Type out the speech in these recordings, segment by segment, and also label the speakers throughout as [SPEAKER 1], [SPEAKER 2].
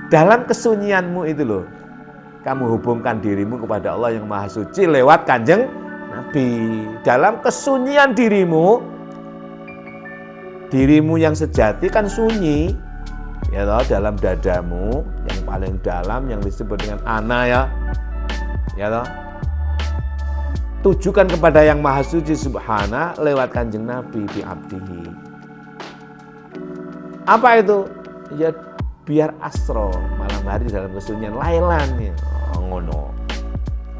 [SPEAKER 1] dalam kesunyianmu itu loh, kamu hubungkan dirimu kepada Allah yang Maha Suci lewat Kanjeng Nabi. Dalam kesunyian dirimu yang sejati kan sunyi, ya toh, dalam dadamu yang paling dalam yang disebut dengan ana ya toh. Tujukan kepada yang Maha Suci Subhana lewat Kanjeng Nabi bi abdihi. Apa itu? Ya biar asro malam hari dalam kesunyian lailan ya. Ngono.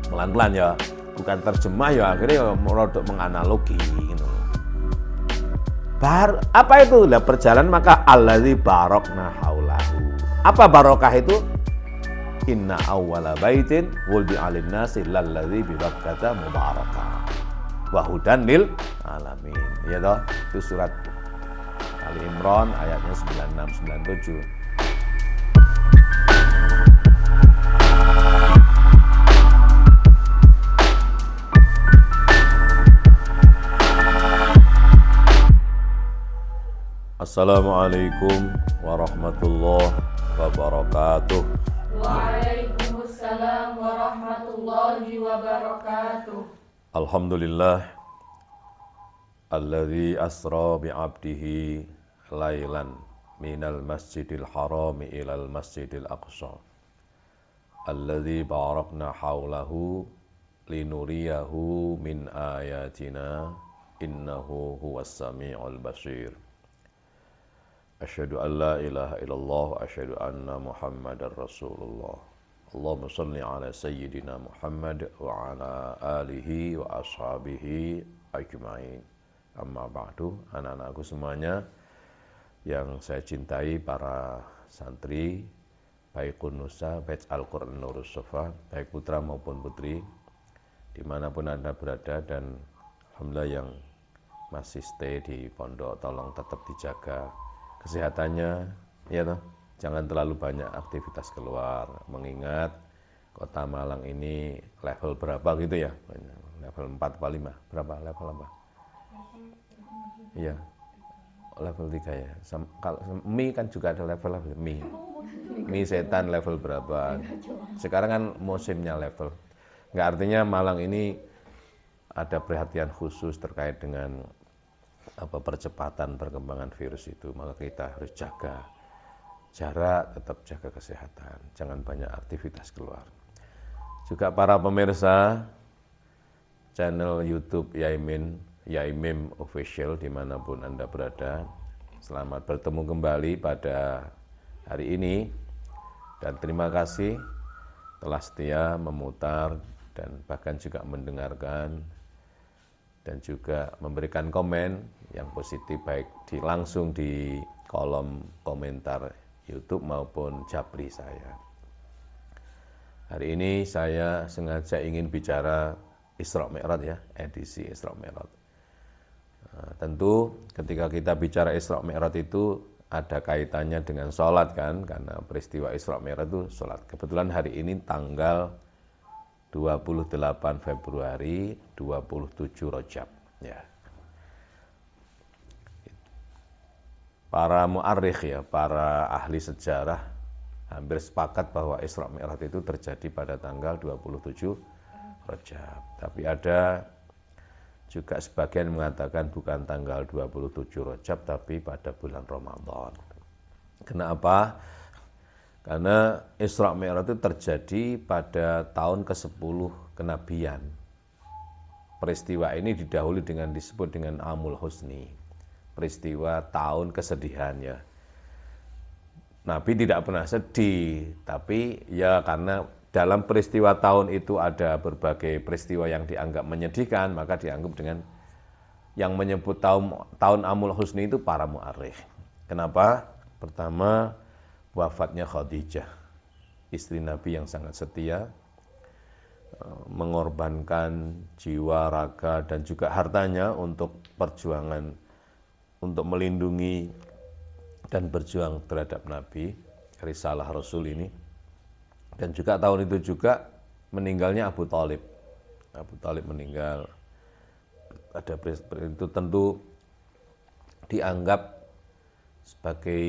[SPEAKER 1] Pelan-pelan ya, bukan terjemah ya, akhirnya ya merodok menganalogi gitu. Apa itu? Lah berjalan maka allazi barokna haulahu. Apa barokah itu? Inna awwala baitin wuldi alin nasi lalladzi bi Bakkata mubarakah wa hudan lil alamin. Ya toh, itu surat Ali Imran ayatnya 96 97. Assalamualaikum warahmatullahi wabarakatuh.
[SPEAKER 2] Waalaikumsalam warahmatullahi wabarakatuh.
[SPEAKER 1] Alhamdulillah alladzi asra bi 'abdihi lailan minal masjidil harami ilal masjidil aqsa alladzi barakna haulahu linuriyahu min ayatina innahu huwas samiul basir. Asyhadu an la ilaha illallah, asyhadu anna Muhammadar Rasulullah. Allahumma shalli ala sayyidina Muhammad wa ala alihi wa ashabihi ajma'in. Amma ba'du, anak-anakku semuanya yang saya cintai, para santri baik Nusa, baik Al-Quran Nurus Sofa, baik putra maupun putri dimanapun Anda berada, dan alhamdulillah yang masih stay di pondok, tolong tetap dijaga kesehatannya, ya toh. Jangan terlalu banyak aktivitas keluar, mengingat Kota Malang ini level berapa gitu ya? Level 4 atau 5? Berapa level apa? Iya. Level 3 ya. Kalau Mi kan juga ada level Mi setan level berapa? Sekarang kan musimnya level. Enggak, artinya Malang ini ada perhatian khusus terkait dengan percepatan perkembangan virus itu, maka kita harus jaga jarak, tetap jaga kesehatan, jangan banyak aktivitas keluar. Juga para pemirsa channel YouTube Yaimim Official dimanapun Anda berada, selamat bertemu kembali pada hari ini, dan terima kasih telah setia memutar dan bahkan juga mendengarkan dan juga memberikan komen yang positif, baik langsung di kolom komentar YouTube maupun japri saya. Hari ini saya sengaja ingin bicara Isra Mi'raj ya, edisi Isra Mi'raj. Tentu ketika kita bicara Isra Mi'raj itu ada kaitannya dengan sholat kan, karena peristiwa Isra Mi'raj itu sholat. Kebetulan hari ini tanggal 28 Februari 27 Rajab ya. Para mu'arrikh ya, para ahli sejarah hampir sepakat bahwa Isra Mi'raj itu terjadi pada tanggal 27 Rajab. Tapi ada juga sebagian mengatakan bukan tanggal 27 Rajab tapi pada bulan Ramadan. Kenapa? Karena Isra Mi'raj itu terjadi pada tahun ke-10 kenabian. Peristiwa ini didahului dengan disebut dengan Amul Husni, peristiwa tahun kesedihan ya. Nabi tidak pernah sedih, tapi ya karena dalam peristiwa tahun itu ada berbagai peristiwa yang dianggap menyedihkan, maka dianggap dengan yang menyebut tahun Amul Husni itu para mu'arrikh. Kenapa? Pertama, wafatnya Khadijah, istri Nabi yang sangat setia, mengorbankan jiwa, raga, dan juga hartanya untuk perjuangan, untuk melindungi dan berjuang terhadap Nabi, risalah Rasul ini. Dan juga tahun itu juga meninggalnya Abu Thalib. Abu Thalib meninggal. Ada itu tentu dianggap sebagai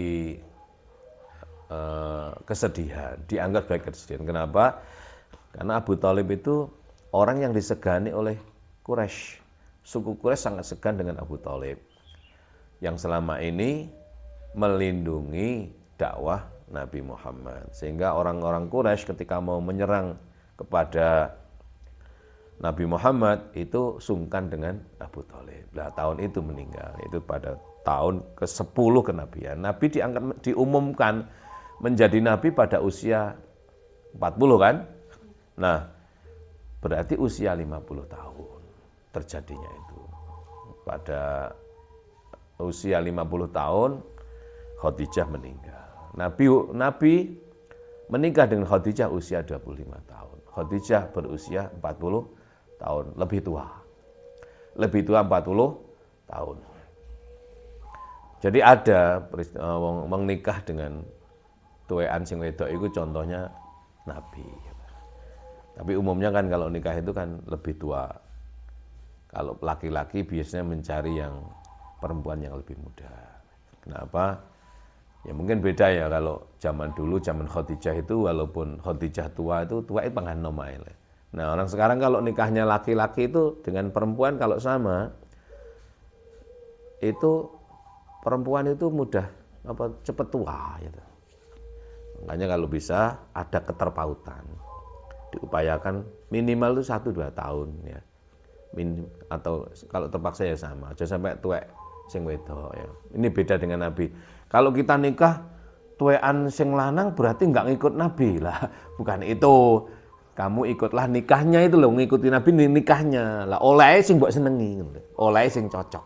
[SPEAKER 1] kesedihan, dianggap sebagai kesedihan. Kenapa? Karena Abu Thalib itu orang yang disegani oleh Quraisy. Suku Quraisy sangat segan dengan Abu Thalib yang selama ini melindungi dakwah Nabi Muhammad. Sehingga orang-orang Quraisy ketika mau menyerang kepada Nabi Muhammad itu sungkan dengan Abu Thalib. Nah, tahun itu meninggal, itu pada tahun ke-10 kenabian. Nabi diumumkan menjadi nabi pada usia 40 kan? Nah, berarti usia 50 tahun terjadinya itu. Pada usia 50 tahun Khadijah meninggal. Nabi menikah dengan Khadijah usia 25 tahun. Khadijah berusia 40 tahun, lebih tua. Lebih tua 40 tahun. Jadi ada menikah dengan tuwean sing wedok itu contohnya Nabi. Tapi umumnya kan kalau nikah itu kan lebih tua. Kalau laki-laki biasanya mencari yang perempuan yang lebih muda. Kenapa? Ya mungkin beda ya kalau zaman dulu, zaman Khadijah itu walaupun Khadijah tua itu pangan nomai. Nah orang sekarang kalau nikahnya laki-laki itu dengan perempuan kalau sama, itu perempuan itu mudah cepat tua gitu. Makanya kalau bisa ada keterpautan, diupayakan minimal itu 1-2 tahun ya. Atau kalau terpaksa ya sama, jangan sampai tuwek sing wedok ya. Ini beda dengan Nabi. Kalau kita nikah tuwekan sing lanang berarti enggak ngikut Nabi lah. Bukan itu. Kamu ikutlah nikahnya itu loh, ngikuti Nabi nikahnya. Lah oleh sing mbok senengi, oleh sing cocok.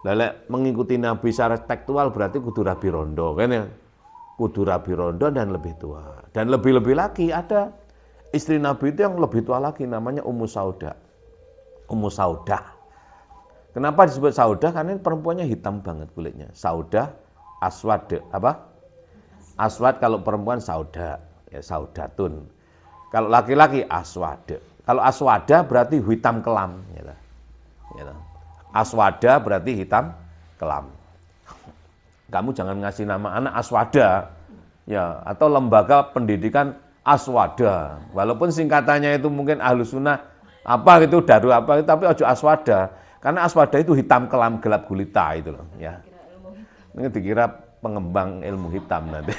[SPEAKER 1] Lah mengikuti Nabi secara tekstual berarti kudu rabi rondo kan ya. Kudu rabi rondo dan lebih tua. Dan lebih-lebih lagi ada istri Nabi itu yang lebih tua lagi namanya Ummu Saudah. Ummu Saudah. Kenapa disebut Saudah? Karena perempuannya hitam banget kulitnya. Saudah, aswad, apa? Aswad kalau perempuan Saudah, ya Saudatun. Kalau laki-laki aswad. Kalau aswada berarti hitam kelam. Gitu. Gitu. Aswada berarti hitam kelam. Kamu jangan ngasih nama anak Aswada, ya, atau lembaga pendidikan Aswada. Walaupun singkatannya itu mungkin Ahlus Sunnah apa gitu, daru apa, tapi ojo Aswada. Karena Aswada itu hitam kelam gelap gulita itu loh, ya. Ini dikira pengembang ilmu hitam nanti.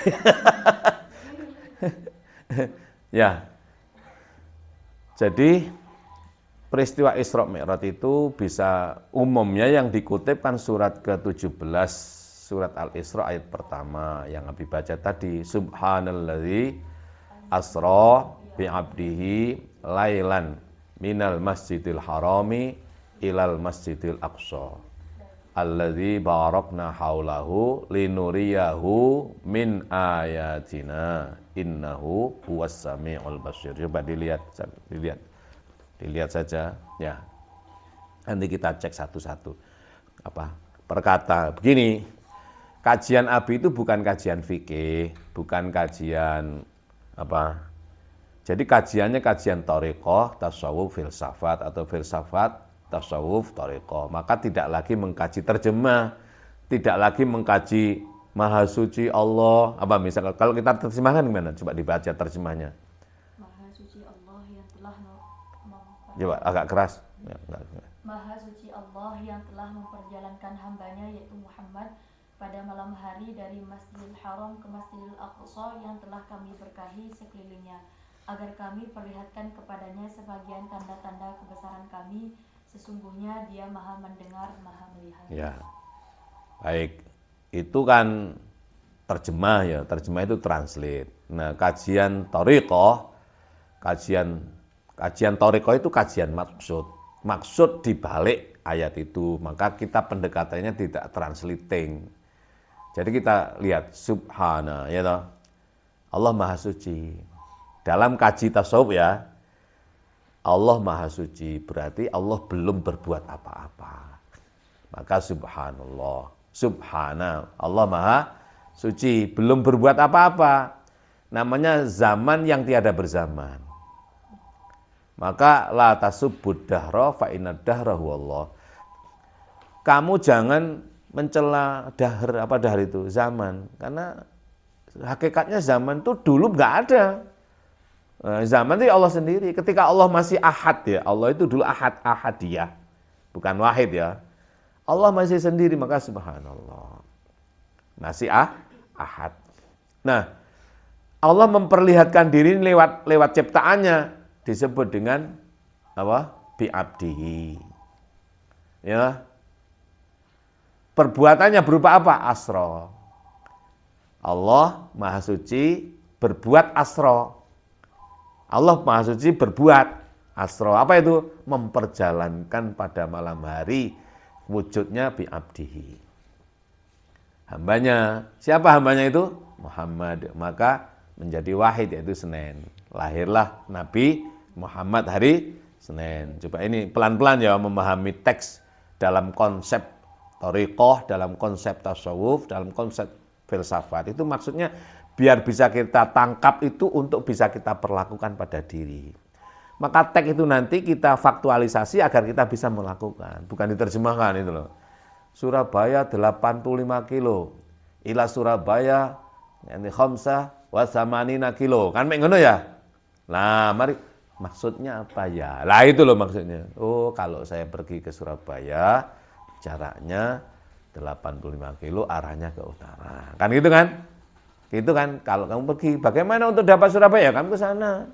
[SPEAKER 1] Ya. Jadi peristiwa Isra Mi'raj itu bisa umumnya yang dikutip kan surat ke-17 surat Al-Isra ayat pertama yang Abi baca tadi, subhanalladzi asra bi'abdihi lailan minal masjidil harami ilal masjidil aqsa alladzi barakna haulahu linuriyahu min ayatina innahu huwas samiul basir. Coba dilihat saja ya. Nanti kita cek satu-satu apa perkata begini. Kajian Abi itu bukan kajian fikih, bukan kajian apa. Jadi kajiannya kajian thariqah, tasawuf, filsafat atau filsafat, tasawuf, thariqah. Maka tidak lagi mengkaji terjemah, tidak lagi mengkaji Maha Suci Allah. Apa misalnya kalau kita terjemahkan gimana? Coba dibaca terjemahnya.
[SPEAKER 2] Maha Suci Allah yang telah
[SPEAKER 1] Coba agak keras. Ya,
[SPEAKER 2] Maha Suci Allah yang telah memperjalankan hambanya yaitu Muhammad pada malam hari dari Masjidil Haram ke Masjidil Aqsa yang telah kami berkahi sekelilingnya, agar kami perlihatkan kepadanya sebagian tanda-tanda kebesaran kami, sesungguhnya dia maha mendengar, maha melihat. Ya,
[SPEAKER 1] baik, itu kan terjemah ya, terjemah itu translate. Nah, kajian thariqah, kajian thariqah itu kajian maksud dibalik ayat itu, maka kita pendekatannya tidak translating. Jadi kita lihat subhana, ya toh. Allah Maha Suci. Dalam kaji tasawuf ya, Allah Maha Suci berarti Allah belum berbuat apa-apa. Maka subhanallah, subhana, Allah Maha Suci, belum berbuat apa-apa. Namanya zaman yang tiada berzaman. Maka la tasubbud dahra fa inna dahra huwallah. Kamu jangan mencela dahr, apa dahr itu? Zaman. Karena Hakikatnya zaman itu dulu nggak ada. Zaman itu Allah sendiri. Ketika Allah masih ahad ya, Allah itu dulu ahadiyah, bukan wahid ya. Allah masih sendiri, maka subhanallah. Masih ahad. Nah, Allah memperlihatkan diri lewat ciptaannya, disebut dengan apa? Bi'abdihi. Ya. Perbuatannya berupa apa? Asra. Allah Maha Suci berbuat asra. Allah Maha Suci berbuat asra. Apa itu? Memperjalankan pada malam hari, wujudnya bi'abdihi. Hambanya. Siapa hambanya itu? Muhammad. Maka menjadi wahid, yaitu Senin. Lahirlah Nabi Muhammad hari Senin. Coba ini pelan-pelan ya memahami teks dalam konsep thariqah, dalam konsep tasawuf, dalam konsep filsafat. Itu maksudnya biar bisa kita tangkap itu untuk bisa kita perlakukan pada diri. Maka teks itu nanti kita faktualisasi agar kita bisa melakukan, bukan diterjemahkan itu loh. Surabaya 85 kilo, ila Surabaya ini khamsah wa samanina kilo. Kan mek ngono ya? Nah, mari maksudnya apa ya? Lah itu loh maksudnya. Oh, kalau saya pergi ke Surabaya jaraknya 85 kilo arahnya ke utara. Kan gitu kan? Gitu kan, kalau kamu pergi, bagaimana untuk dapat Surabaya? Kamu ke sana.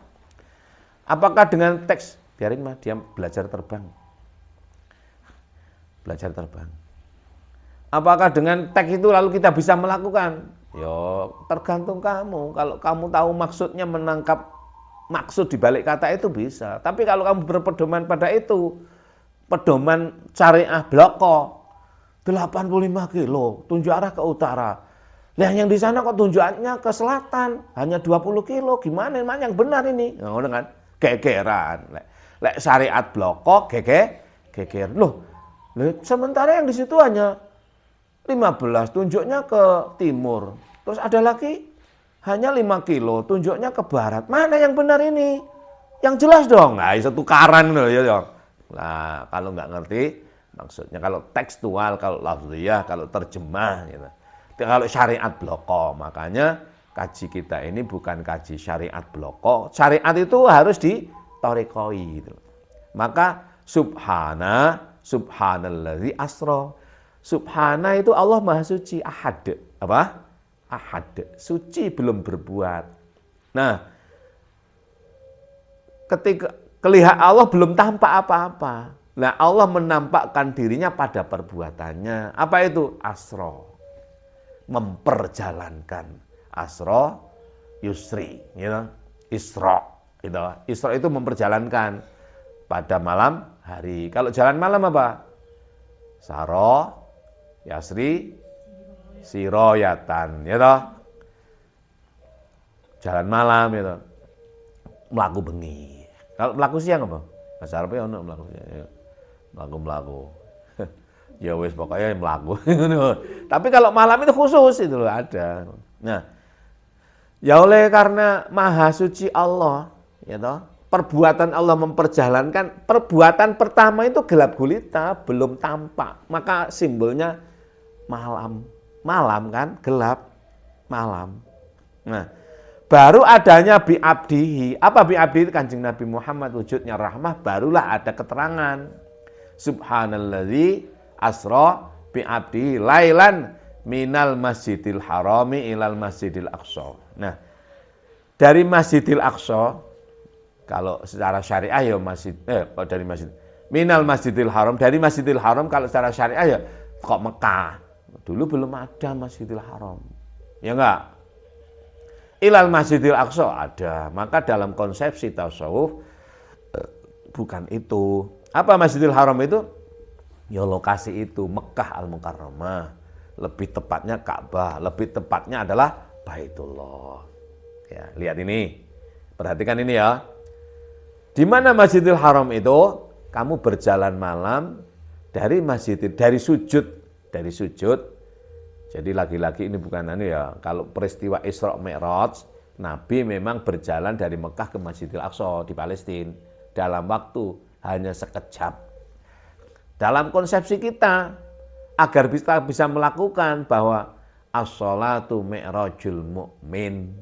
[SPEAKER 1] Apakah dengan teks? Biarin mah, dia belajar terbang. Belajar terbang. Apakah dengan teks itu lalu kita bisa melakukan? Ya, tergantung kamu. Kalau kamu tahu maksudnya, menangkap maksud di balik kata itu bisa. Tapi kalau kamu berpedoman pada itu, pedoman syariah bloko, 85 kilo, tunjuk arah ke utara. Nah, yang di sana kok tunjukannya ke selatan, hanya 20 kilo, gimana yang benar ini? Nah, kan gegeran. Lek syariat bloko geger. Loh, sementara yang di situ hanya 15, tunjuknya ke timur. Terus ada lagi hanya 5 kilo, tunjuknya ke barat. Mana yang benar ini? Yang jelas dong. Nah, itu tukaran loh ya. Nah, kalau nggak ngerti maksudnya, kalau tekstual, kalau lafziyah, kalau terjemah gitu. Kalau syariat bloko, makanya kaji kita ini bukan kaji syariat bloko. Syariat itu harus ditorikoi gitu. Maka subhanalladzi asra. Subhana itu Allah Maha Suci, ahad. Apa? Ahad. Suci belum berbuat. Nah, ketika kelihatan Allah belum tampak apa-apa. Nah, Allah menampakkan dirinya pada perbuatannya. Apa itu? Asra. Memperjalankan. Asra yusri, gitu. Isra, gitu. Isra itu memperjalankan pada malam hari. Kalau jalan malam apa? Saro, yasri, siroyatan, gitu. Jalan malam, gitu. Melaku bengi. Kalau melaku siang apa? Bahasa Arabnya ono melaku siang. Melaku. Ya wis pokoknya melaku. Tapi kalau malam itu khusus itu loh ada. Nah, ya oleh karena Maha Suci Allah, ya toh, perbuatan Allah memperjalankan, perbuatan pertama itu gelap gulita, belum tampak. Maka simbolnya malam. Malam kan, gelap, malam. Nah, baru adanya bi'abdihi. Apa bi'abdihi? Kanjeng Nabi Muhammad wujudnya rahmah, barulah ada keterangan. Subhanalladzi asra bi'abdihi lailan minal masjidil harami ilal masjidil aqsa. Nah, dari Masjidil Aqsa, kalau secara syariah ya dari masjid minal masjidil haram, dari Masjidil Haram kalau secara syariah ya kok Mekah. Dulu belum ada Masjidil Haram. Ya enggak? Ilal Masjidil Aqsa ada. Maka dalam konsepsi tasawuf bukan itu. Apa Masjidil Haram itu? Ya lokasi itu, Mekah Al-Mukarramah. Lebih tepatnya Ka'bah, lebih tepatnya adalah Baitullah. Ya, lihat ini. Perhatikan ini ya. Di mana Masjidil Haram itu? Kamu berjalan malam dari sujud. Jadi lagi-lagi ini bukan ya. Kalau peristiwa Isra Mi'raj, Nabi memang berjalan dari Mekah ke Masjidil Aqsa di Palestina dalam waktu hanya sekejap. Dalam konsepsi kita, agar kita bisa melakukan bahwa As-sholatu mi'rajul mu'min.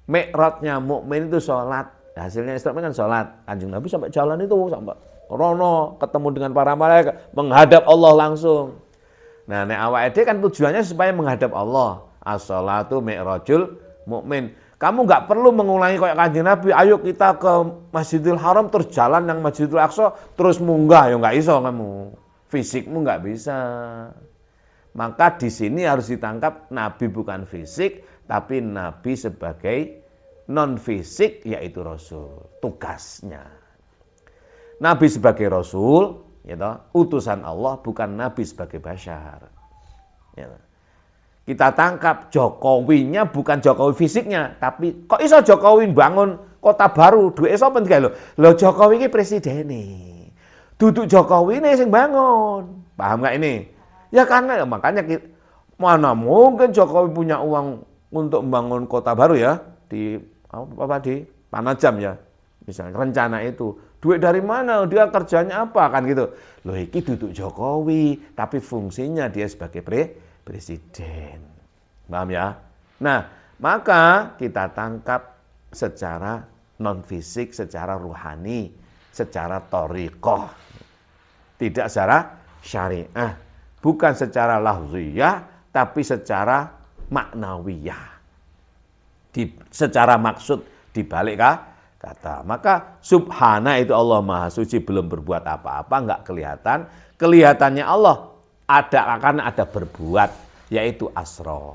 [SPEAKER 1] Mi'rajnya mukmin itu sholat. Hasilnya Isra kan sholat. Kanjeng Nabi sampai jalan itu sampai rono ketemu dengan para malaikat, menghadap Allah langsung. Nah, nek awake dhewe kan tujuannya supaya menghadap Allah. As-sholatu mi'rajul mukmin. Kamu nggak perlu mengulangi kayak Kanjeng Nabi, ayo kita ke Masjidil Haram terus jalan yang Masjidil Aqsa terus munggah, ya nggak iso kamu. Fisikmu nggak bisa. Maka di sini harus ditangkap Nabi bukan fisik, tapi Nabi sebagai non fisik, yaitu Rasul. Tugasnya. Nabi sebagai Rasul, gitu, utusan Allah, bukan Nabi sebagai bashar. Gitu. Kita tangkap Jokowinya bukan Jokowi fisiknya, tapi kok iso Jokowi bangun kota baru, duwe iso penting lho. Lho Jokowi ini presiden nih. Duduk Jokowi ini sing bangun. Paham nggak ini? Ya karena makanya mana mungkin Jokowi punya uang untuk membangun kota baru ya di di Panajam ya. Misalnya rencana itu. Duit dari mana? Dia kerjanya apa kan gitu. Loh iki duduk Jokowi, tapi fungsinya dia sebagai presiden. Paham ya? Nah, maka kita tangkap secara non fisik, secara ruhani, secara thariqah. Tidak secara syariah, bukan secara lafziyah, tapi secara maknawiyah. Secara maksud dibalik kata. Maka subhana itu Allah Maha Suci belum berbuat apa-apa, enggak kelihatan. Kelihatannya Allah akan ada berbuat, yaitu asra.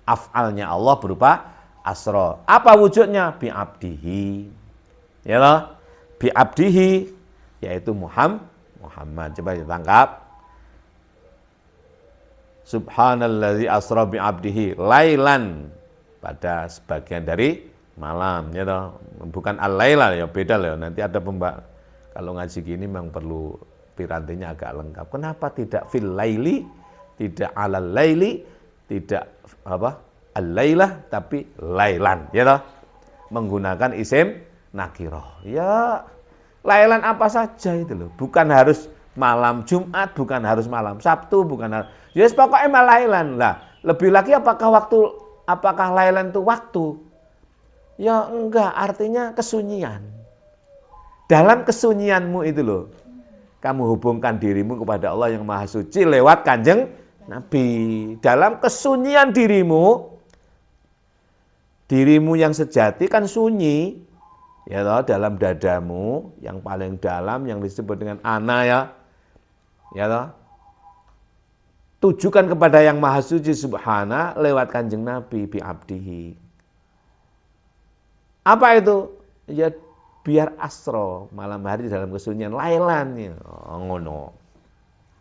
[SPEAKER 1] Af'alnya Allah berupa asra. Apa wujudnya? Bi'abdihi. Ya loh? Bi'abdihi, yaitu Muhammad. Coba ditangkap. Subhanalladzi asra bi'abdihi lailan, pada sebagian dari malam, ya toh. Bukan al-laila ya, beda loh. Nanti ada kalau ngaji gini memang perlu pirantinya agak lengkap. Kenapa tidak fil laili, tidak alal laili, tidak al-lailah, tapi lailan, ya toh. Menggunakan isim nakirah. Ya, lailan apa saja itu loh. Bukan harus malam Jumat, bukan harus malam Sabtu, bukan harus. Ya pokoknya lailan lah. Lebih lagi apakah lailan itu waktu? Ya enggak, artinya kesunyian. Dalam kesunyianmu itu loh, kamu hubungkan dirimu kepada Allah yang Maha Suci lewat Kanjeng Nabi. Dalam kesunyian dirimu yang sejati kan sunyi, ya toh, dalam dadamu yang paling dalam yang disebut dengan ana ya toh. Tujukan kepada yang Maha Suci Subhana lewat Kanjeng Nabi bi'abdihi. Apa itu? Ya biar asro malam hari dalam kesunyian lailan ya. Ngono.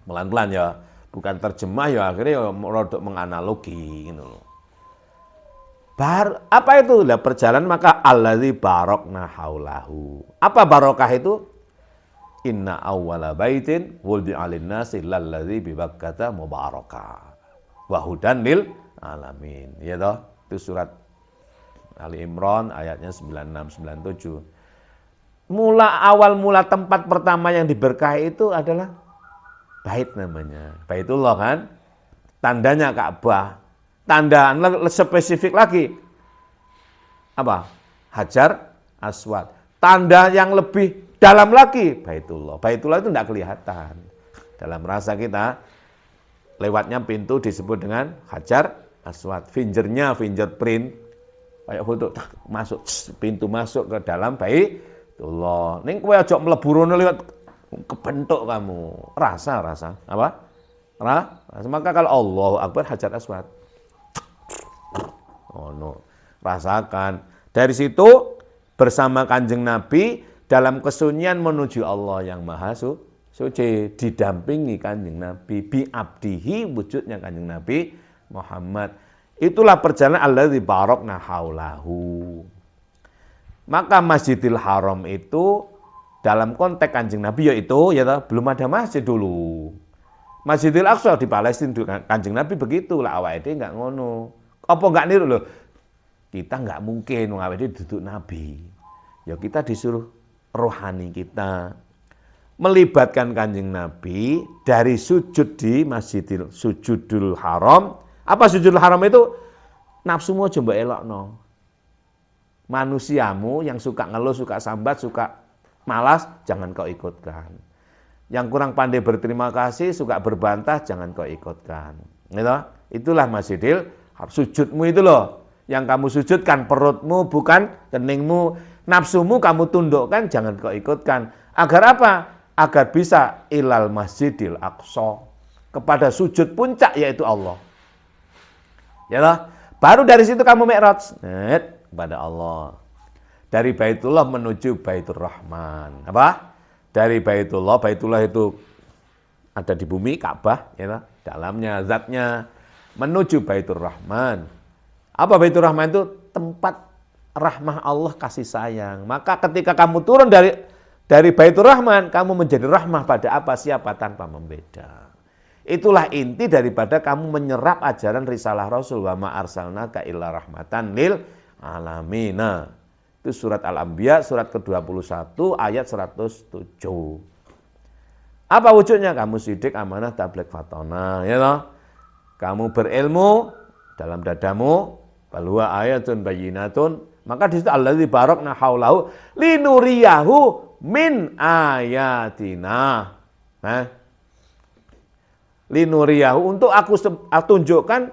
[SPEAKER 1] Pelan-pelan ya, bukan terjemah ya, akhirnya ya rodok menganalogi gitu loh. Apa itu? Lah perjalanan maka allazi barokna haulahu. Apa barokah itu? Inna awwala baitin wuldi'a lin-nasi lallazi bi Bakkata mubarakah wa hudan lil alamin. Ya toh, itu surat Ali Imran ayatnya 96 97. Awal mula tempat pertama yang diberkahi itu adalah bait namanya. Baitullah kan? Tandanya Ka'bah. Tanda spesifik lagi. Apa? Hajar Aswad. Tanda yang lebih dalam lagi Baitullah. Baitullah itu tidak kelihatan. Dalam rasa kita lewatnya pintu disebut dengan Hajar Aswad. Fingerprint. Kayak foto masuk pintu masuk ke dalam Baitullah. Ning kowe aja mlebu rono lewat kebentuk kamu. Rasa apa? Rasa. Maka kalau Allahu Akbar Hajar Aswad. Oh no. Rasakan. Dari situ bersama Kanjeng Nabi dalam kesunyian menuju Allah yang Maha Suci, didampingi Kanjeng Nabi bi'abdihi, wujudnya Kanjeng Nabi Muhammad. Itulah perjalanan allazi barokna haulahu. Maka Masjidil Haram itu dalam konteks Kanjeng Nabi yaitu belum ada masjid dulu. Masjidil Aqsa di Palestina Kanjeng Nabi begitu lah, awake dhewe enggak ngono. Apa enggak niru loh? Kita enggak mungkin awake dhewe duduk Nabi. Ya kita disuruh rohani kita melibatkan Kanjeng Nabi dari sujud di Sujudul Haram Apa sujudul haram itu? Nafsumu aja mbok elokno. Manusiamu yang suka ngeluh, suka sambat, suka malas, jangan kau ikutkan. Yang kurang pandai berterima kasih, suka berbantah, jangan kau ikutkan. Gitu? Itulah masjidil sujudmu itu loh. Yang kamu sujudkan perutmu, bukan keningmu. Nafsumu kamu tundukkan, jangan kau ikutkan. Agar apa? Agar bisa ilal masjidil aqsa. Kepada sujud puncak yaitu Allah. Ya loh? Baru dari situ kamu mi'raj kepada Allah. Dari Baitullah menuju Baitur Rahman. Apa? Dari Baitullah, Baitullah itu ada di bumi, Ka'bah, ya, dalamnya, zatnya, menuju Baitur Rahman. Apa Baitur Rahman itu? Tempat rahmah Allah, kasih sayang. Maka ketika kamu turun dari Baitur Rahman, kamu menjadi rahmah pada apa, siapa, tanpa membeda. Itulah inti daripada kamu menyerap ajaran risalah Rasul. Wa ma arsalnaka illa rahmatan lil alamina. Itu surat Al-Anbiya, surat ke-21, ayat 107. Apa wujudnya? Kamu sidik, amanah, tabligh, fatona. Ya toh? Kamu berilmu dalam dadamu, bahwa ayatun bayyinatun. Maka di situ allazi barakna haulahu linuriyahu min ayatina. Linuriyahu, untuk aku tunjukkan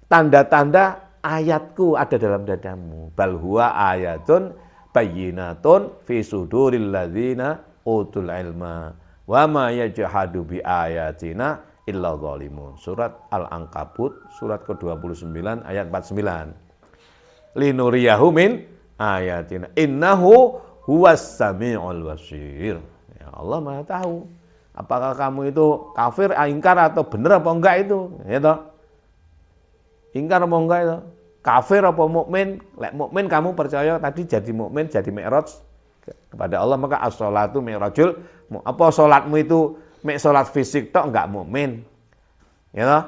[SPEAKER 1] tanda-tanda ayatku ada dalam dadamu. Bal huwa ayatun bayyinatun fi suduril ladzina utul ilma wa ma yajhadu bi ayatina illa zalimun. Surat Al-Ankabut surat ke-29 ayat 49. Linuriyahu min ayatina innahu huwas samiul basir. Ya Allah Maha tahu. Apakah kamu itu kafir, ingkar atau benar apa enggak itu? Ya toh? Ingkar apa enggak itu? Kafir apa mukmin? Lek mukmin kamu percaya tadi jadi mukmin, jadi mi'raj kepada Allah, maka as-sholatu mi'rajul. Apa salatmu itu mek salat fisik tok enggak mukmin? Ya toh?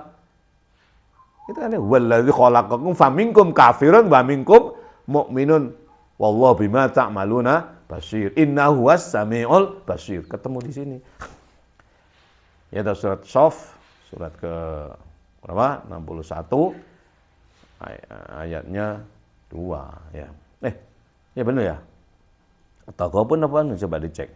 [SPEAKER 1] Itu kan wallazi khalaqakum faminkum kafirun wa minkum mukminun wallahu bima ta'maluna basir. Innahu was-sami'ul basir. Ketemu di sini. Ya toh, surat Shaf surat ke berapa? 61 ayatnya 2 ya. Ya benar ya. Taqabun apa? Coba dicek.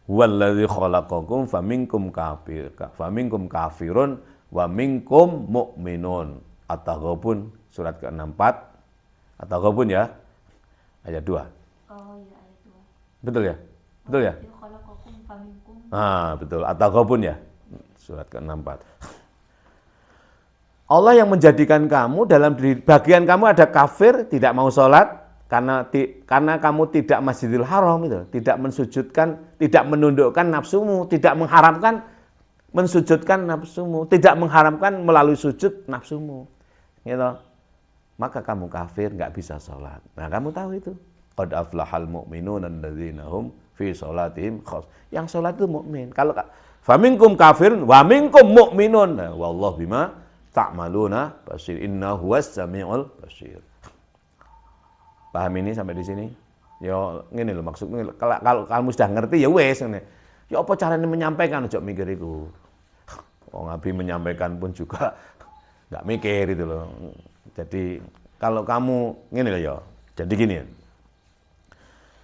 [SPEAKER 1] Wallazi khalaqakum faminkum kafirun wa minkum mu'minun. At-Taghabun surat ke-64. At-Taghabun ya. Ayat 2.
[SPEAKER 2] Oh iya, ayat 2.
[SPEAKER 1] Betul ya? Betul ya? Betul. At-Taghabun ya. Surat ke-64. Allah yang menjadikan kamu dalam bagian kamu ada kafir, tidak mau sholat karena kamu tidak Masjidil Haram itu, tidak mensujudkan, tidak menundukkan nafsumu, tidak mengharamkan mensujudkan nafsumu, tidak mengharamkan melalui sujud nafsumu. Gitu. Maka kamu kafir, nggak bisa sholat. Nah, kamu tahu itu. Qad aflahal mu'minun alladzina hum fi sholatihim khos. Yang sholat itu mukmin. Kalau faminkum kafirun wa minkum mu'minun. Nah, wallahu bima ta'maluna basir. Innahu was-sami'ul basir. Paham ini sampai di sini? Ya ngene lho maksudnya, kalau kamu sudah ngerti ya wes ngene. Ya apa caranya menyampaikan, ojo mikir iku. Wong Nabi menyampaikan pun juga enggak mikir itu loh. Jadi kalau kamu ngene lho ya. Jadi gini ya.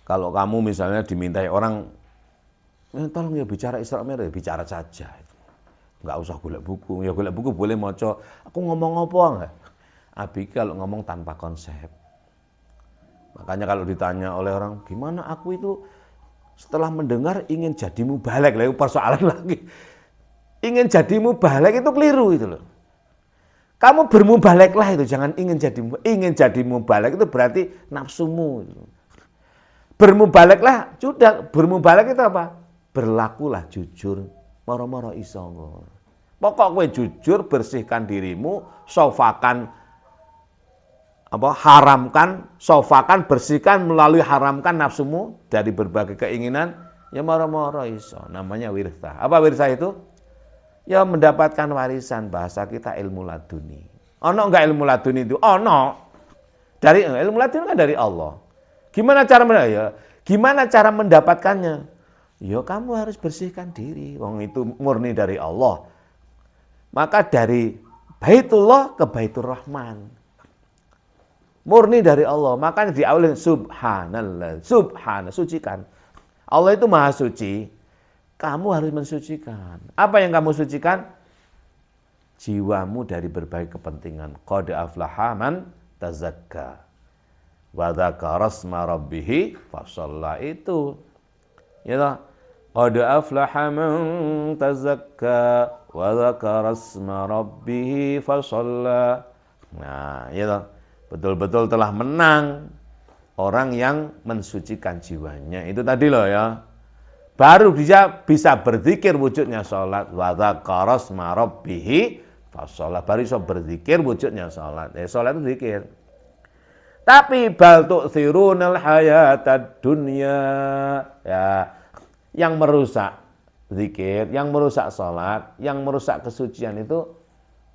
[SPEAKER 1] Kalau kamu misalnya dimintai orang, tolong ya bicara Isra Mi'raj, bicara saja. Enggak usah golek buku. Ya golek buku boleh maca. Aku ngomong apa enggak? Abi kalau ngomong tanpa konsep. Makanya kalau ditanya oleh orang, gimana aku itu setelah mendengar ingin jadi mubalek, lah persoalan lagi. Ingin jadi mubalek itu keliru itu loh. Kamu bermubaleklah itu, jangan ingin jadi mubalek itu berarti nafsumu. Bermubaleklah, sudah bermubalek itu apa? Berlakulah jujur, moro-moro iso. Pokok kowe jujur, bersihkan dirimu, sofakan haramkan, sofakan, bersihkan melalui haramkan nafsumu dari berbagai keinginan, ya moro-moro iso. Namanya wirtha. Apa wirtha itu? Ya mendapatkan warisan, bahasa kita ilmu laduni. Ono enggak ilmu laduni itu? Ono. Dari ilmu laduni kan dari Allah. Gimana cara mendapatkannya? Ya kamu harus bersihkan diri. Wong itu murni dari Allah. Maka dari Baitullah ke Baitur Rahman. Murni dari Allah. Makanya diawali subhanallah. Subhana, sucikan. Allah itu maha suci. Kamu harus mensucikan. Apa yang kamu sucikan? Jiwamu dari berbagai kepentingan. Qad aflaha man tazakka. Wa dzakara asma rabbih fasalla itu. Ya. Qad aflaha man tazakka wa dzakara asma rabbih fasalla. Nah, ya. Betul-betul telah menang orang yang mensucikan jiwanya. Itu tadi loh ya. Baru dia bisa berzikir wujudnya sholat. Wa dzakara asma rabbih fasalla. Baru bisa berzikir wujudnya sholat. Sholat itu zikir. Tapi bal tu'thirunal hayatad dunya. Ya, yang merusak zikir, yang merusak sholat, yang merusak kesucian itu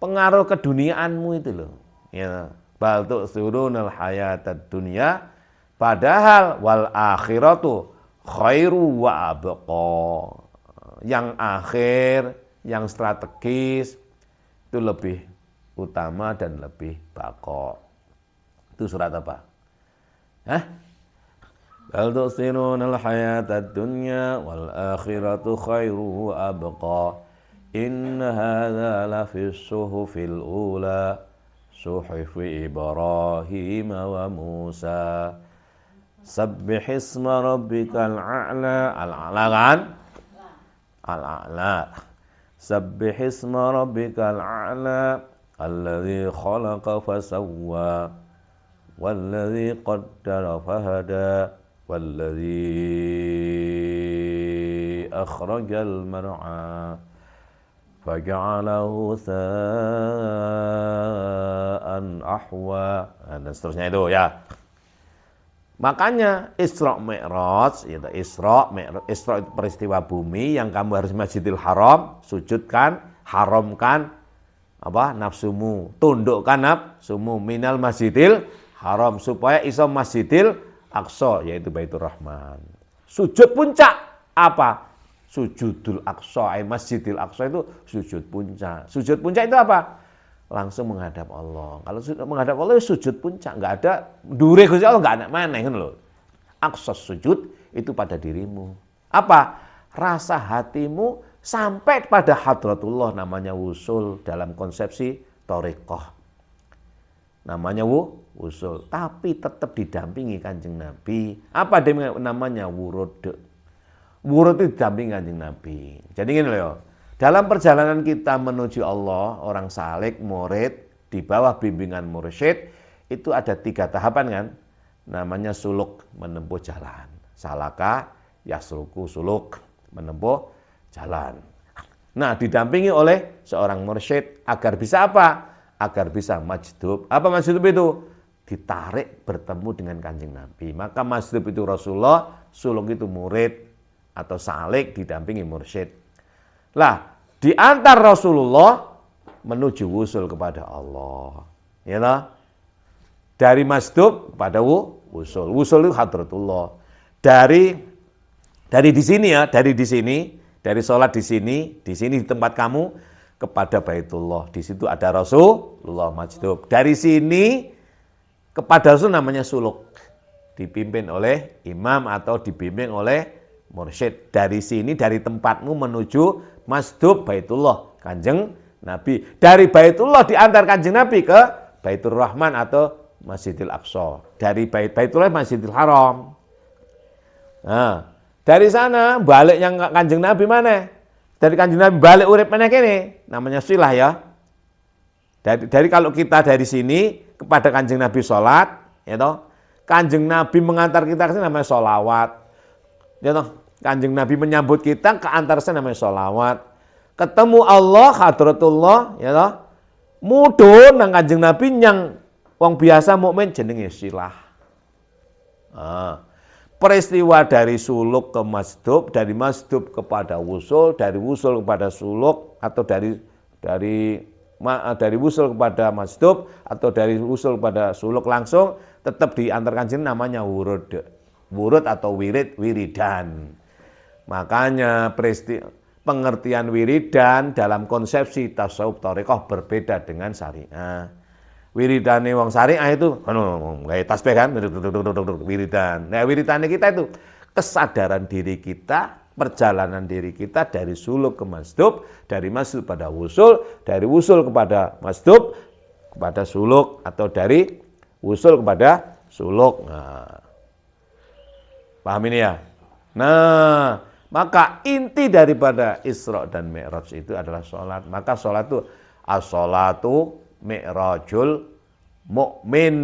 [SPEAKER 1] pengaruh keduniaanmu itu loh. Ya, bal tu'thirunal hayatad dunya. Padahal wal akhiratu khairu wa abqa. Yang akhir, yang strategis itu lebih utama dan lebih baqa. Itu surat apa? Hah? Bal tu'thirunal hayatad dunya wal akhiratu khairu wa abqa. Inna hadza la fis suhufil ula suhufi Ibrahim wa Musa. Sabbih isma rabbikal a'la. Al-a'la kan? Al-a'la. Sabbih isma rabbikal a'la alladzi khalaqa fasawwa walladzi qaddara fahada walladzi akhrajal mar'a faja'alahu sa'an ahwa. Dan seterusnya itu ya. Makanya Isra Mi'raj, Isra itu peristiwa bumi yang kamu harus Masjidil Haram, sujudkan, haramkan apa nafsumu, tundukkan nafsumu minal Masjidil Haram supaya iso Masjidil Aqsa yaitu Baitur Rahman. Sujud puncak apa? Sujudul Aqsa, Masjidil Aqsa itu sujud puncak. Sujud puncak itu apa? Langsung menghadap Allah. Kalau menghadap Allah ya sujud puncak, enggak ada dure Gusti Allah, enggak ada maneh ngono lho. Aqsa sujud itu pada dirimu. Apa? Rasa hatimu sampai pada hadratullah, namanya wusul dalam konsepsi thariqah. Namanya wusul, tapi tetap didampingi Kanjeng Nabi. Apa namanya wurud? Wurud itu didampingi Kanjeng Nabi. Jadi gini loh. Dalam perjalanan kita menuju Allah, orang salik, murid, di bawah bimbingan mursyid, itu ada 3 tahapan kan. Namanya suluk, menempuh jalan. Salaka, yasluku, suluk, menempuh jalan. Nah, didampingi oleh seorang mursyid agar bisa apa? Agar bisa majdub. Apa majdub itu? Ditarik bertemu dengan Kanjeng Nabi. Maka majdub itu Rasulullah, suluk itu murid atau salik didampingi mursyid. Lah, diantar Rasulullah menuju wusul kepada Allah. Ya lah. Dari masdub pada wusul. Wusul itu hadratullah. Dari di sini ya, dari sholat di sini di tempat kamu kepada Baitullah. Di situ ada Rasulullah masdub. Dari sini kepada Rasul namanya suluk. Dipimpin oleh imam atau dibimbing oleh mursyid. Dari sini, dari tempatmu menuju masdub Baitullah, Kanjeng Nabi. Dari Baitullah diantar Kanjeng Nabi ke Baitur Rahman atau Masjidil Aqsa. Dari Baitullah Masjidil Haram. Nah, dari sana balik yang Kanjeng Nabi mana? Dari Kanjeng Nabi balik urip mana kene? Namanya silah ya. Dari kalau kita dari sini kepada Kanjeng Nabi sholat, ya toh. Kanjeng Nabi mengantar kita ke sini namanya sholawat. Ya toh. Kanjeng Nabi menyambut kita ke antaranya namanya sholawat. Ketemu Allah, hadratullah, ya toh. Mudun nang Kanjeng Nabi yang wong biasa mukmin jenenge silah. Peristiwa dari suluk ke masdub, dari masdub kepada wusul, dari wusul kepada suluk, atau dari wusul kepada masdub, atau dari wusul kepada suluk langsung, tetap diantar Kanjeng namanya wurud atau wiridan. Makanya pengertian wiridan dalam konsepsi tasawuf thariqah berbeda dengan syariah. Wiridane wong syariah itu kayak tasbih kan, wiridan. Nah, wiridane kita itu kesadaran diri kita, perjalanan diri kita dari suluk ke masdub, dari masdub pada wusul, dari wusul kepada masdub, kepada suluk, atau dari wusul kepada suluk. Nah, paham ini ya? Nah, maka inti daripada Isra dan Mi'raj itu adalah sholat. Maka sholat itu as-sholatu mi'rajul mukmin.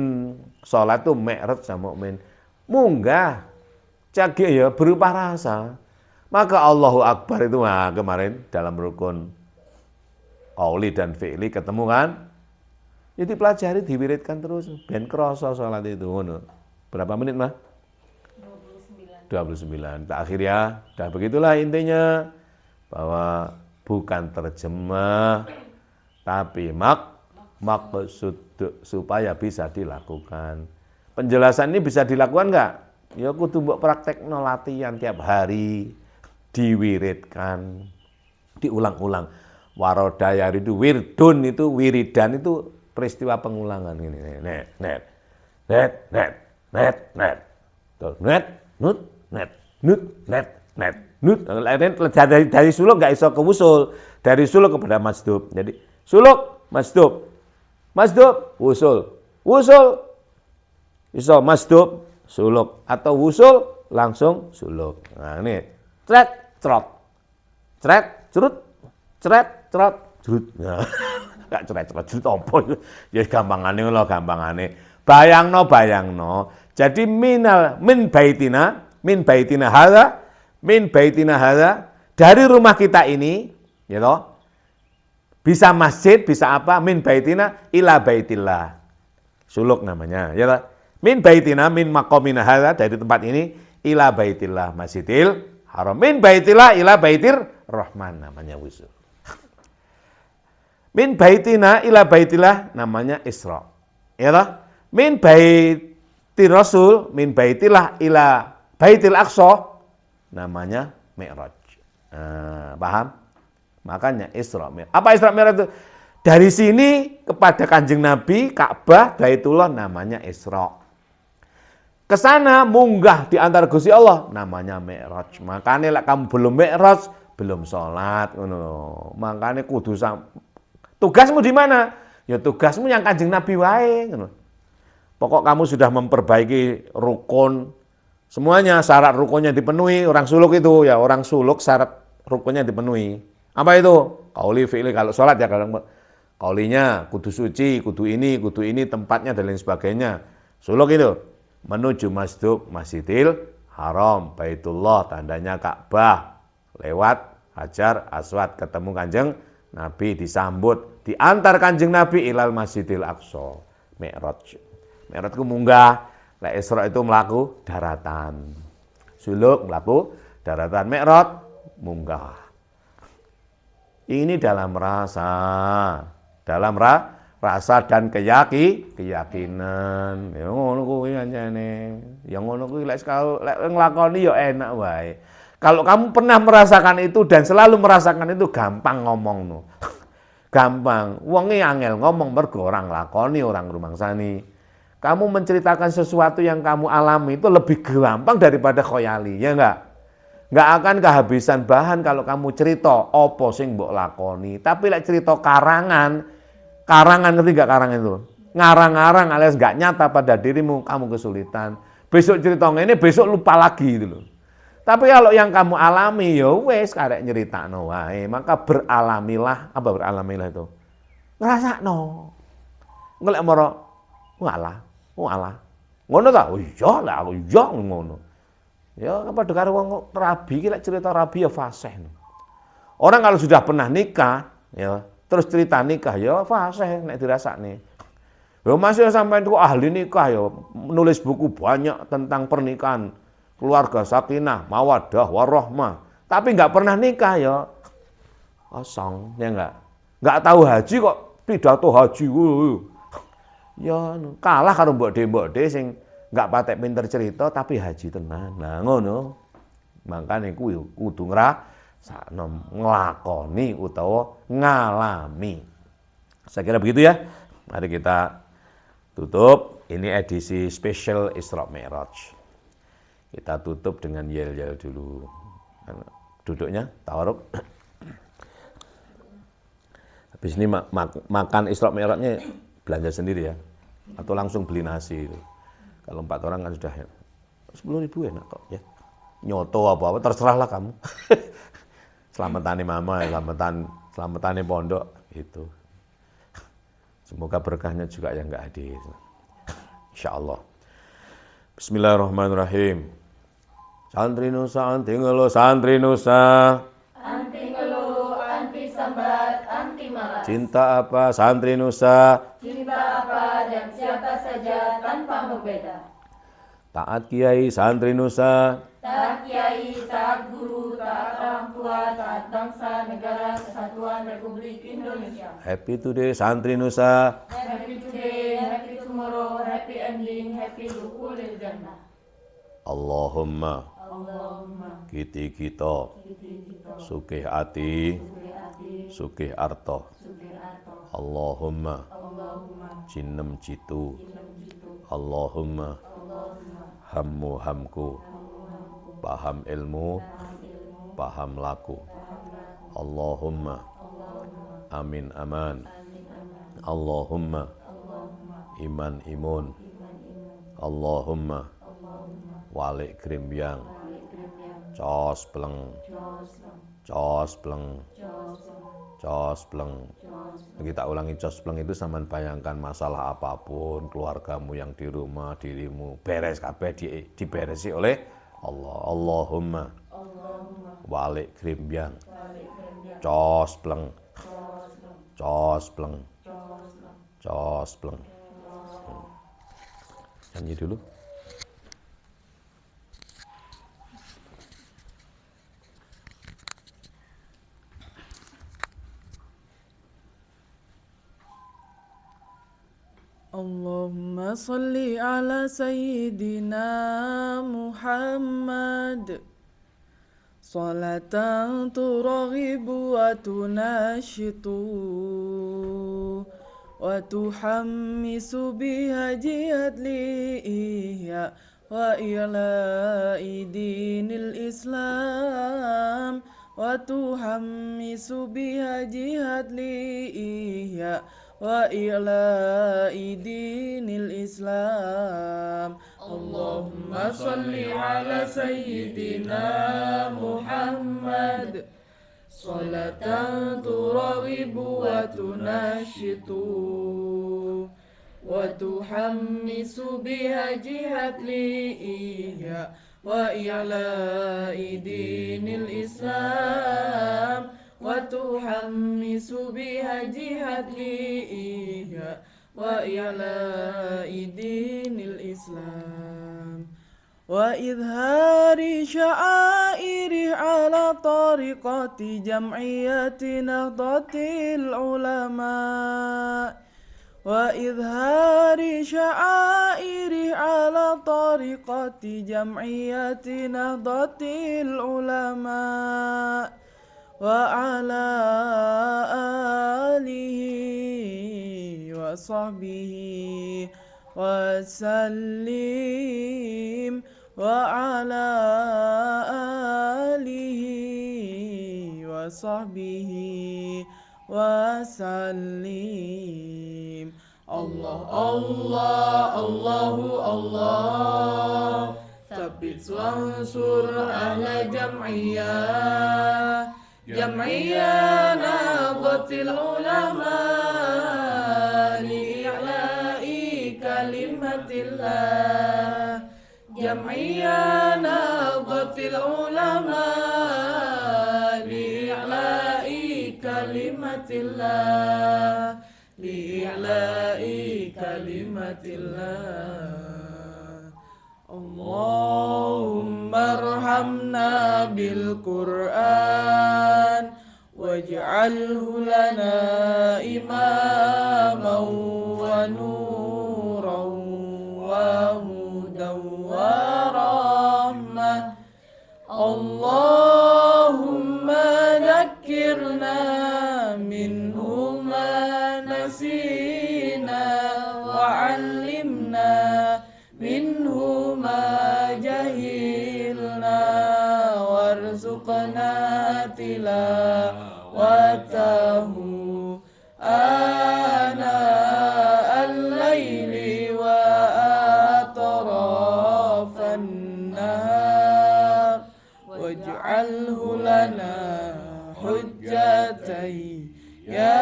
[SPEAKER 1] Sholat itu mi'raj sama mukmin. Munggah, cagik ya berupa rasa. Maka Allahu Akbar itu kemarin dalam rukun qauli dan fi'li ketemu kan? Jadi pelajari, diwiridkan terus. Ben kroso sholat itu. Berapa menit mah? 29. Tak akhir ya. Dah begitulah intinya. Bahwa bukan terjemah, tapi maksud supaya bisa dilakukan. Penjelasan ini bisa dilakukan enggak? Ya kudu mbok praktekno latihan tiap hari. Diwiridkan. Diulang-ulang. Warodaya itu wirdun itu, wiridan itu peristiwa pengulangan ini. Net. Tuh, net, nut, net, nut. Dari suluk nggak iso ke wusul, dari suluk kepada masdub. Jadi suluk, masdub, wusul, iso masdub, suluk, atau wusul langsung suluk. Nah ini, cerut, nah, gak cerut, apa itu? Ya gampangane. Bayangno. Jadi min baitina hadza, dari rumah kita ini, ya toh, bisa masjid, bisa apa? Min baitina ila baitillah. Suluk namanya, ya toh. Min baitina, min maqamina hadza, dari tempat ini ila baitillah, Masjidil Haram. Min baitillah ila baitir Rahman, namanya wusul. Min baitina ila baitillah, namanya Isra. Ya toh? Min baiti Rasul, min baitillah ila baitil Aqsa, namanya Mi'raj. Paham? Makanya Isra Mi'raj. Apa Isra Mi'raj itu? Dari sini kepada Kanjeng Nabi, Ka'bah, Baitullah, namanya Isra. Ke sana munggah di antara Gusti Allah, namanya Mi'raj. Makanya lah kamu belum Mi'raj, belum sholat. Makanya kudu tugasmu di mana? Ya tugasmu yang Kanjeng Nabi wae. Pokok kamu sudah memperbaiki rukun, semuanya syarat rukunnya dipenuhi. Orang suluk itu ya, orang suluk syarat rukunnya dipenuhi. Apa itu? Qauli fi'li, kalau sholat ya kalau qaulinya kudu suci, kudu ini tempatnya dan lain sebagainya. Suluk itu menuju masjid, Masjidil Haram, Baitullah, tandanya Ka'bah, lewat Hajar Aswad, ketemu Kanjeng Nabi, disambut, diantar Kanjeng Nabi ilal Masjidil Aqsa, Mi'raj. Mi'raj itu munggah, lek Isra itu melaku daratan. Suluk melaku daratan, Mi'raj munggah. Ini dalam rasa dan keyakinan. Ya ngono kuwi anjane. Ya ngono kuwi lek nglakoni ya enak wae. Kalau kamu pernah merasakan itu dan selalu merasakan itu, gampang ngomongno. Gampang. Wonge angel ngomong mergo orang lakoni, orang rumangsani. Kamu menceritakan sesuatu yang kamu alami itu lebih gampang daripada khoyali, ya enggak? Enggak akan kehabisan bahan kalau kamu cerita apa sing mbok lakoni. Tapi lek cerita karangan ngerti enggak karangan itu? Ngarang-ngarang alias enggak nyata pada dirimu, kamu kesulitan. Besok cerita ngene, besok lupa lagi gitu loh. Tapi kalau yang kamu alami ya wis karek nyeritakno wae, maka beralamilah. Apa beralamilah itu? Ngrasakno. Ngelek moro walah. Ngono ta? Oh iya lah, aku iya ngono. Ya padha karo wong rabi iki lek cerita rabi ya fasih. Orang kalau sudah pernah nikah, ya, terus cerita nikah ya fasih nek dirasakne. Ya masih sampai itu ahli nikah ya, menulis buku banyak tentang pernikahan, keluarga sakinah, mawaddah, warahmah. Tapi enggak pernah nikah ya kosong, ya enggak. Enggak tahu haji kok pidato haji. Ya kalah karo mbok-mbok sing enggak patek pinter cerita tapi haji tenan. Nah ngono. Makane kuwi kudu sakno nglakoni utawa ngalami. Saya kira begitu ya. Mari kita tutup. Ini edisi spesial Isra Mi'raj. Kita tutup dengan yel-yel dulu. Duduknya tawaruk. Habis ini makan Isra Mi'rajnya belanja sendiri ya. Atau langsung beli nasi itu. Kalau 4 orang kan sudah 10.000 enak kok ya. Nyoto apa-apa terserahlah kamu. Selamatane mama, selamatane pondok gitu. Semoga berkahnya juga yang enggak hadir. Insyaallah. Bismillahirrahmanirrahim. Santri Nusa anti ngelo santri Nusa.
[SPEAKER 2] Anti ngeluh, anti sambat, anti malas.
[SPEAKER 1] Cinta apa santri Nusa?
[SPEAKER 2] Cinta apa dan siapa saja tanpa membeda.
[SPEAKER 1] Taat kiai santri Nusa.
[SPEAKER 2] Taat kiai, taat guru, taat orang tua, taat bangsa, negara, kesatuan Republik Indonesia.
[SPEAKER 1] Happy today santri Nusa.
[SPEAKER 2] Happy today, happy tomorrow, happy ending, happy dukhulil jannah.
[SPEAKER 1] Allahumma
[SPEAKER 2] Allahumma
[SPEAKER 1] kiti kita sugih ati sugih arto. Allahumma jinem jitu. Allahumma hammu hamku. Paham ilmu, paham laku. Allahumma amin aman. Allahumma iman imun. Allahumma walik grimbyang. Cos pleng. Cos pleng. Cos pleng. Kita ulangi cos pleng itu sampean bayangkan masalah apapun, keluargamu yang di rumah, dirimu beres kabeh diberesi oleh Allah. Allahumma walik grimbyang. Cos pleng. Cos pleng. Cos pleng. Nyanyi dulu.
[SPEAKER 3] Allahumma salli ala sayyidina Muhammad salatan turaghibu wa tunashitu wa tuhammisu biha jihad li ihya wa ila'i dinil Islam wa tuhammisu biha jihad li ihya wa ila'i dinil Islam. Allahumma salli ala sayyidina Muhammad salatan turaghibu wa tunashitu wa tuhammisu biha jihad li ihya wa ila'i dinil Islam wa tuhammisu biha jihad li ihya wa ila'i dinil Islam wa idhari sya'airi ala tariqati jam'iyati nahdlatil ulama wa idhari sya'airi ala tariqati jam'iyati nahdlatil ulama wa ala alihi wa sahbihi wa sallim wa ala alihi wa sahbihi wa sallim. Allah Allah Allahu Allah Tsabbit wansur ahla jam'iyah jam'iyah nahdlatil ulama li'i'la'i kalimatillah jam'iyah nahdlatil ulama li'i'la'i kalimatillah li'i'la'i kalimatillah. Allahumma arhamna bil Qur'an waj'alhu lana imaman wa nuran wa hudan wa rahmah. Allahumma lana hujjatai ya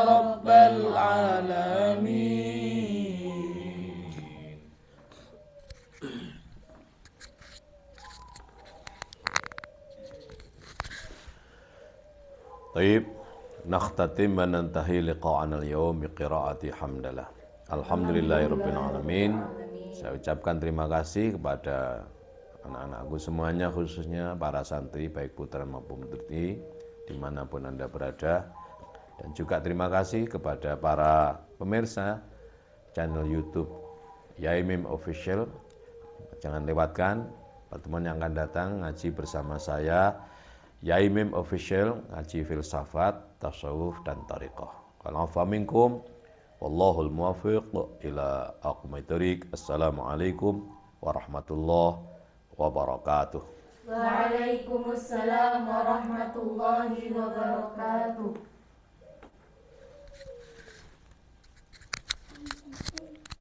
[SPEAKER 3] rabbal alamin.
[SPEAKER 1] Baik, nakhtatim wa nantahi liqa'ana al-yawm biqira'ati hamdalah. Alhamdulillahirabbil alamin. Saya ucapkan terima kasih kepada anak-anakku semuanya, khususnya para santri baik putra maupun putri dimanapun Anda berada, dan juga terima kasih kepada para pemirsa channel YouTube Yaimim Official. Jangan lewatkan pertemuan yang akan datang ngaji bersama saya Yaimim Official, ngaji filsafat, tasawuf dan thariqah. Wal-'afwa minkum wallahul muwaffiq ila aqwamit thoriq. Assalamualaikum warahmatullahi wabarakatuh.
[SPEAKER 2] Waalaikumsalam warahmatullahi wabarakatuh.